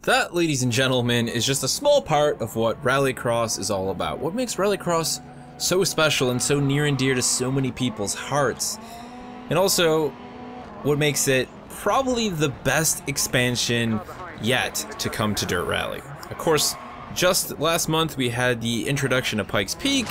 That, ladies and gentlemen, is just a small part of what Rallycross is all about. What makes Rallycross so special and so near and dear to so many people's hearts. And also, what makes it probably the best expansion yet to come to Dirt Rally. Of course, just last month we had the introduction of Pikes Peak,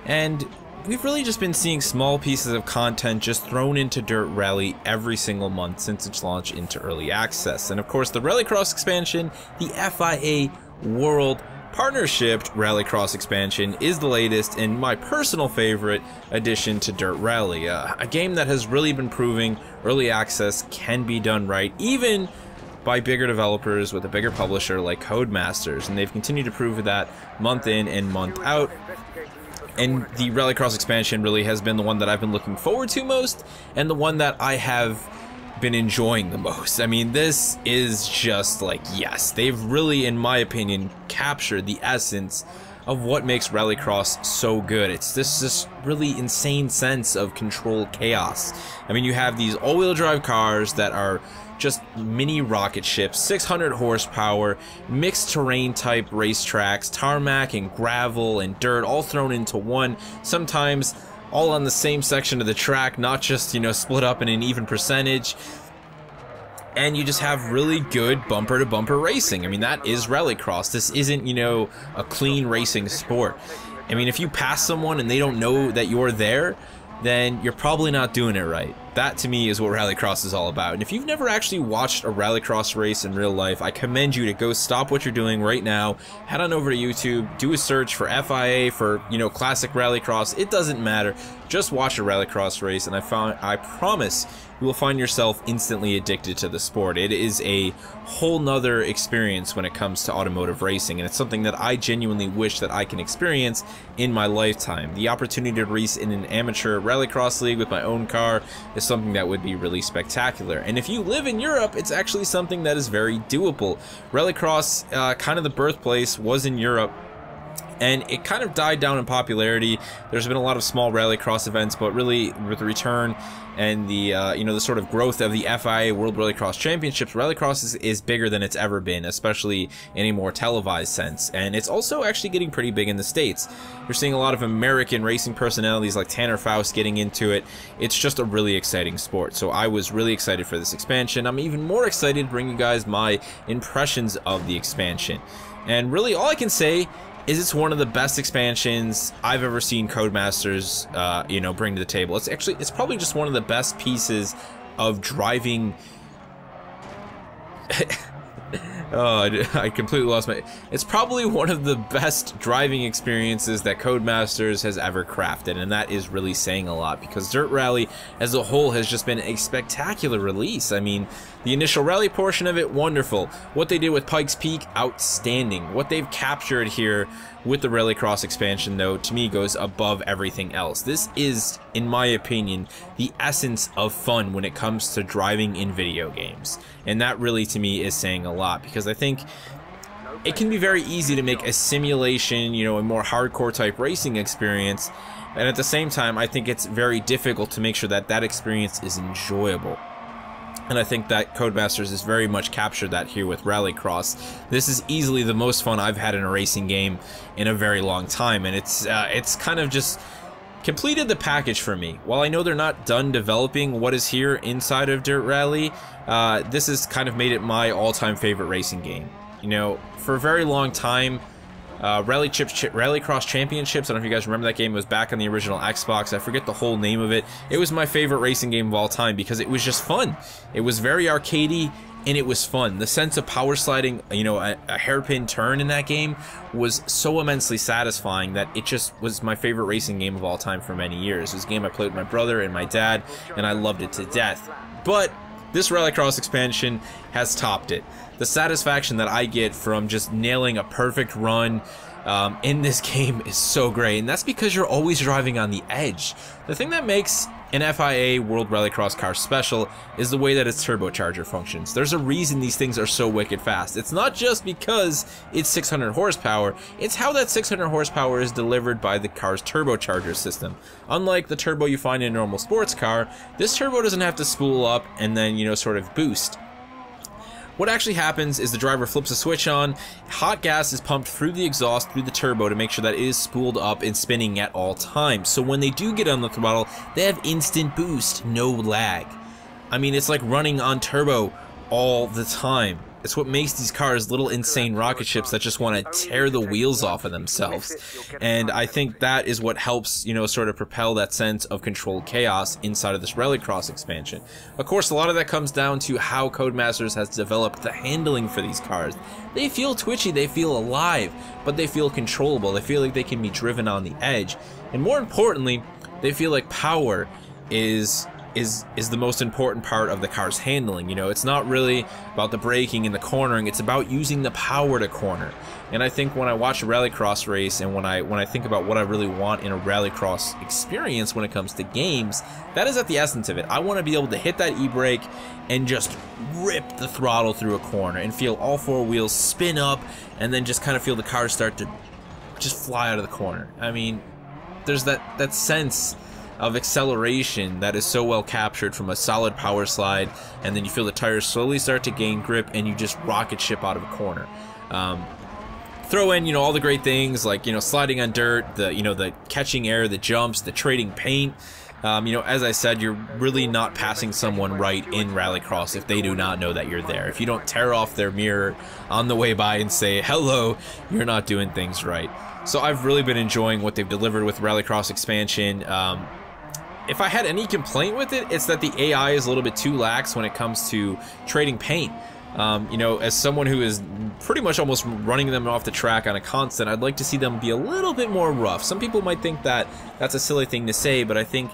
and we've really just been seeing small pieces of content just thrown into Dirt Rally every single month since its launch into early access. And of course, the Rallycross expansion, the FIA World Partnership Rallycross expansion, is the latest and my personal favorite addition to Dirt Rally. A game that has really been proving early access can be done right, even by bigger developers with a bigger publisher like Codemasters, and they've continued to prove that month in and month out. And the Rallycross expansion really has been the one that I've been looking forward to most, and the one that I have been enjoying the most. I mean, this is just like, yes, they've really, in my opinion, captured the essence of what makes Rallycross so good. It's this really insane sense of controlled chaos. I mean, you have these all-wheel drive cars that are just mini rocket ships, 600 horsepower, mixed terrain type racetracks, tarmac and gravel and dirt all thrown into one, sometimes all on the same section of the track, not just, you know, split up in an even percentage. And you just have really good bumper to bumper racing. I mean, that is Rallycross. This isn't, you know, a clean racing sport. I mean, if you pass someone and they don't know that you're there, then you're probably not doing it right. That, to me, is what Rallycross is all about. And if you've never actually watched a Rallycross race in real life, I commend you to go stop what you're doing right now, head on over to YouTube, do a search for FIA, for, you know, classic Rallycross. It doesn't matter. Just watch a Rallycross race, and I promise you will find yourself instantly addicted to the sport. It is a whole nother experience when it comes to automotive racing, and it's something that I genuinely wish that I can experience in my lifetime. The opportunity to race in an amateur Rallycross league with my own car is something that would be really spectacular. And if you live in Europe, it's actually something that is very doable. Rallycross, kind of the birthplace, was in Europe, and it kind of died down in popularity. There's been a lot of small Rallycross events, but really with the return and the you know, the sort of growth of the FIA World Rallycross Championships, Rallycross is bigger than it's ever been, especially in a more televised sense. And it's also actually getting pretty big in the States. You're seeing a lot of American racing personalities like Tanner Faust getting into it. It's just a really exciting sport. So I was really excited for this expansion. I'm even more excited to bring you guys my impressions of the expansion. And really, all I can say is it's one of the best expansions I've ever seen Codemasters, you know, bring to the table. It's probably just one of the best pieces of driving. Oh, I completely lost my... It's probably one of the best driving experiences that Codemasters has ever crafted, and that is really saying a lot, because Dirt Rally as a whole has just been a spectacular release. I mean, the initial rally portion of it, wonderful. What they did with Pikes Peak, outstanding. What they've captured here with the Rallycross expansion, though, to me goes above everything else. This is, in my opinion, the essence of fun when it comes to driving in video games. And that really, to me, is saying a lot, because I think it can be very easy to make a simulation, you know, a more hardcore type racing experience, and at the same time, I think it's very difficult to make sure that that experience is enjoyable. And I think that Codemasters has very much captured that here with Rallycross. This is easily the most fun I've had in a racing game in a very long time, and it's kind of just completed the package for me. While I know they're not done developing what is here inside of Dirt Rally, this has kind of made it my all-time favorite racing game. You know, for a very long time, Rallycross Championships, I don't know if you guys remember that game. It was back on the original Xbox. I forget the whole name of it. It was my favorite racing game of all time because it was just fun. It was very arcadey, and it was fun. The sense of power sliding, you know, a hairpin turn in that game was so immensely satisfying that it just was my favorite racing game of all time for many years. It was a game I played with my brother and my dad, and I loved it to death. But this Rallycross expansion has topped it. The satisfaction that I get from just nailing a perfect run in this game is so great, and that's because you're always driving on the edge. The thing that makes an FIA World Rallycross car special is the way that its turbocharger functions. There's a reason these things are so wicked fast. It's not just because it's 600 horsepower, it's how that 600 horsepower is delivered by the car's turbocharger system. Unlike the turbo you find in a normal sports car, this turbo doesn't have to spool up and then, you know, sort of boost. what actually happens is the driver flips a switch on, hot gas is pumped through the exhaust, through the turbo to make sure that it is spooled up and spinning at all times. So when they do get on the throttle, they have instant boost, no lag. I mean, it's like running on turbo all the time. It's what makes these cars little insane rocket ships that just want to tear the wheels off of themselves. And I think that is what helps, you know, sort of propel that sense of controlled chaos inside of this Rallycross expansion. Of course, a lot of that comes down to how Codemasters has developed the handling for these cars. They feel twitchy, they feel alive, but they feel controllable. They feel like they can be driven on the edge. And more importantly, they feel like power is the most important part of the car's handling. You know, it's not really about the braking and the cornering, it's about using the power to corner. And I think when I watch a Rallycross race and when I think about what I really want in a Rallycross experience when it comes to games, that is at the essence of it. I want to be able to hit that e-brake and just rip the throttle through a corner and feel all four wheels spin up and then just kind of feel the car start to just fly out of the corner. I mean, there's that sense of acceleration that is so well captured from a solid power slide, and then you feel the tires slowly start to gain grip and you just rocket ship out of a corner. Throw in, you know, all the great things like, you know, sliding on dirt, the catching air, the jumps, the trading paint. You know, as I said, you're really not passing someone right in Rallycross if they do not know that you're there. If you don't tear off their mirror on the way by and say hello, you're not doing things right. So I've really been enjoying what they've delivered with Rallycross expansion. If I had any complaint with it, it's that the AI is a little bit too lax when it comes to trading paint. You know, as someone who is pretty much almost running them off the track on a constant, I'd like to see them be a little bit more rough. Some people might think that that's a silly thing to say, but I think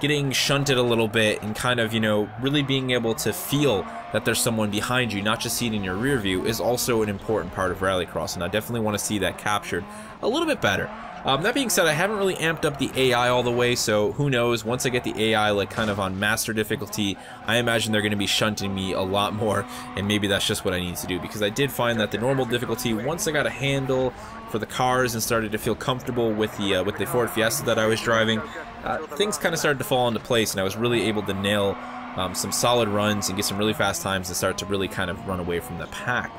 getting shunted a little bit and kind of, you know, really being able to feel that there's someone behind you, not just see it in your rear view, is also an important part of Rallycross, and I definitely want to see that captured a little bit better. That being said, I haven't really amped up the AI all the way, so who knows, once I get the AI like kind of on master difficulty, I imagine they're going to be shunting me a lot more, and maybe that's just what I need to do, because I did find that the normal difficulty, once I got a handle for the cars and started to feel comfortable with the Ford Fiesta that I was driving, things kind of started to fall into place, and I was really able to nail some solid runs and get some really fast times and start to really kind of run away from the pack.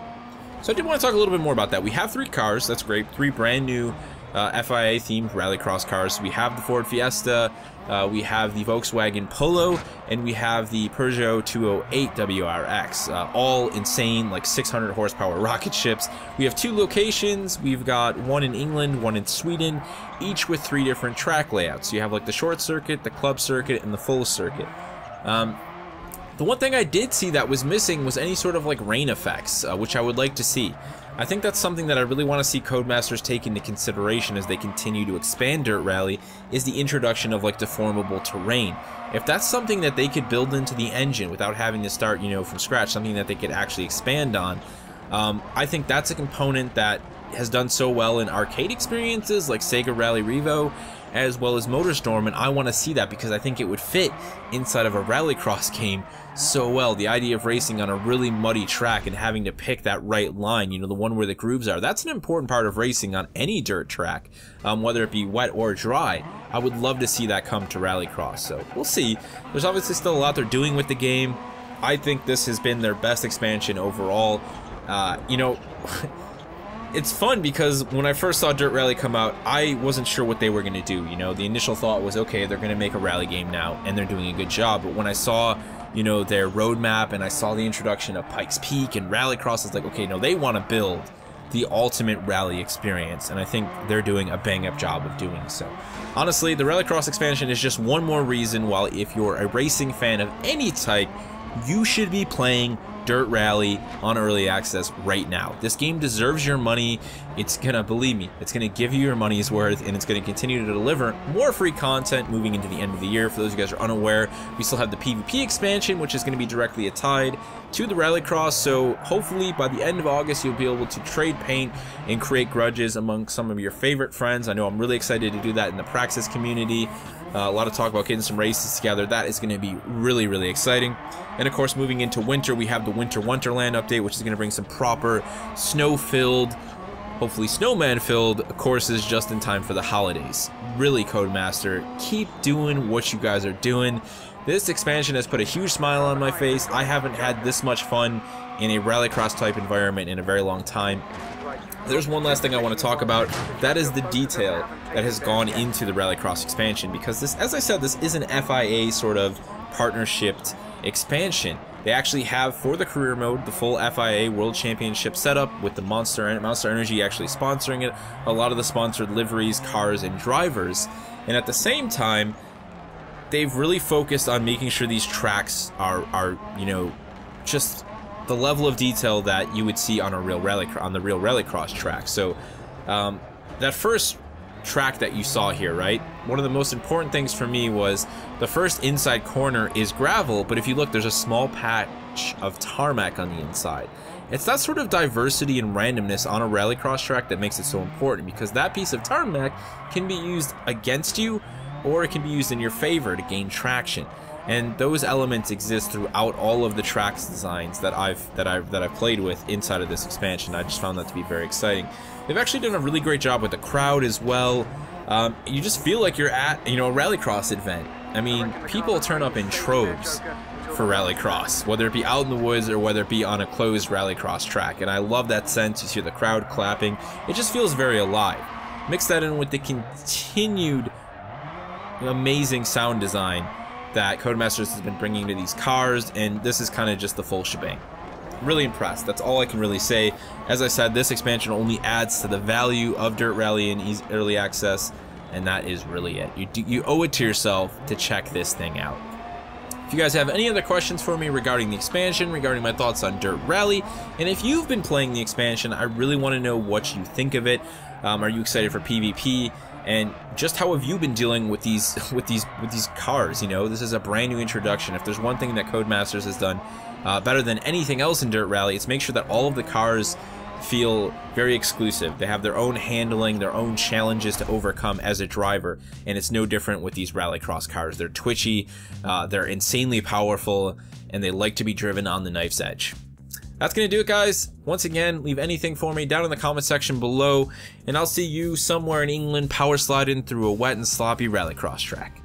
So I did want to talk a little bit more about that. We have 3 cars, that's great, 3 brand new FIA-themed Rallycross cars. We have the Ford Fiesta, we have the Volkswagen Polo, and we have the Peugeot 208 WRX. All insane, like 600 horsepower rocket ships. We have 2 locations. We've got one in England, one in Sweden, each with 3 different track layouts. You have like the short circuit, the club circuit, and the full circuit. The one thing I did see that was missing was any sort of like rain effects, which I would like to see. I think that's something that I really want to see Codemasters take into consideration as they continue to expand Dirt Rally, is the introduction of like deformable terrain. If that's something that they could build into the engine without having to start, you know, from scratch, something that they could actually expand on, I think that's a component that has done so well in arcade experiences like Sega Rally Revo, as well as MotorStorm, and I want to see that because I think it would fit inside of a Rallycross game so well. The idea of racing on a really muddy track and having to pick that right line, you know, the one where the grooves are, that's an important part of racing on any dirt track, whether it be wet or dry. I would love to see that come to Rallycross, so we'll see. There's obviously still a lot they're doing with the game. I think this has been their best expansion overall. You know, it's fun because when I first saw Dirt Rally come out, I wasn't sure what they were going to do. You know, the initial thought was, okay, they're going to make a rally game now, and they're doing a good job. But when I saw, you know, their roadmap and I saw the introduction of Pikes Peak and Rallycross, it's like, okay, no, they want to build the ultimate rally experience, and I think they're doing a bang-up job of doing so. Honestly, the Rallycross expansion is just one more reason why, if you're a racing fan of any type, you should be playing Dirt Rally on Early Access right now. This game deserves your money. It's gonna, believe me, it's gonna give you your money's worth, and it's gonna continue to deliver more free content moving into the end of the year. For those of you guys who are unaware, we still have the PvP expansion, which is gonna be directly tied to the Rallycross, so hopefully by the end of August you'll be able to trade paint and create grudges among some of your favorite friends. I know I'm really excited to do that in the Praxis community. A lot of talk about getting some races together. That is going to be really, really exciting. And of course, moving into winter, we have the Winter Wonderland update, which is going to bring some proper snow-filled, hopefully snowman-filled courses just in time for the holidays. Really, Codemaster, keep doing what you guys are doing. This expansion has put a huge smile on my face. I haven't had this much fun in a Rallycross type environment in a very long time. There's one last thing I want to talk about. That is the detail that has gone into the Rallycross expansion, because this, as I said, this is an FIA sort of partnershiped expansion. They actually have, for the career mode, the full FIA World Championship setup with the Monster Energy actually sponsoring it, a lot of the sponsored liveries, cars, and drivers. And at the same time, they've really focused on making sure these tracks are you know, just the level of detail that you would see on a real Rallycross track. So that first track that you saw here, right? One of the most important things for me was the first inside corner is gravel, but if you look, there's a small patch of tarmac on the inside. It's that sort of diversity and randomness on a Rallycross track that makes it so important, because that piece of tarmac can be used against you, or it can be used in your favor to gain traction. And those elements exist throughout all of the tracks designs that I've played with inside of this expansion. I just found that to be very exciting. They've actually done a really great job with the crowd as well. You just feel like you're at, you know, a Rallycross event. I mean, people turn up in troves for Rallycross, whether it be out in the woods or whether it be on a closed Rallycross track. And I love that sense. You hear the crowd clapping. It just feels very alive. Mix that in with the continued amazing sound design that Codemasters has been bringing to these cars, and this is kind of just the full shebang. Really impressed. That's all I can really say. As I said, this expansion only adds to the value of Dirt Rally in early access, and that is really it. You owe it to yourself to check this thing out. If you guys have any other questions for me regarding the expansion, regarding my thoughts on Dirt Rally, and if you've been playing the expansion, I really want to know what you think of it. Are you excited for PvP? And just how have you been dealing with these cars? You know, this is a brand new introduction. If there's one thing that Codemasters has done better than anything else in Dirt Rally, it's make sure that all of the cars feel very exclusive. They have their own handling, their own challenges to overcome as a driver, and it's no different with these Rallycross cars. They're twitchy, they're insanely powerful, and they like to be driven on the knife's edge. That's going to do it, guys. Once again, leave anything for me down in the comment section below, and I'll see you somewhere in England power sliding through a wet and sloppy Rallycross track.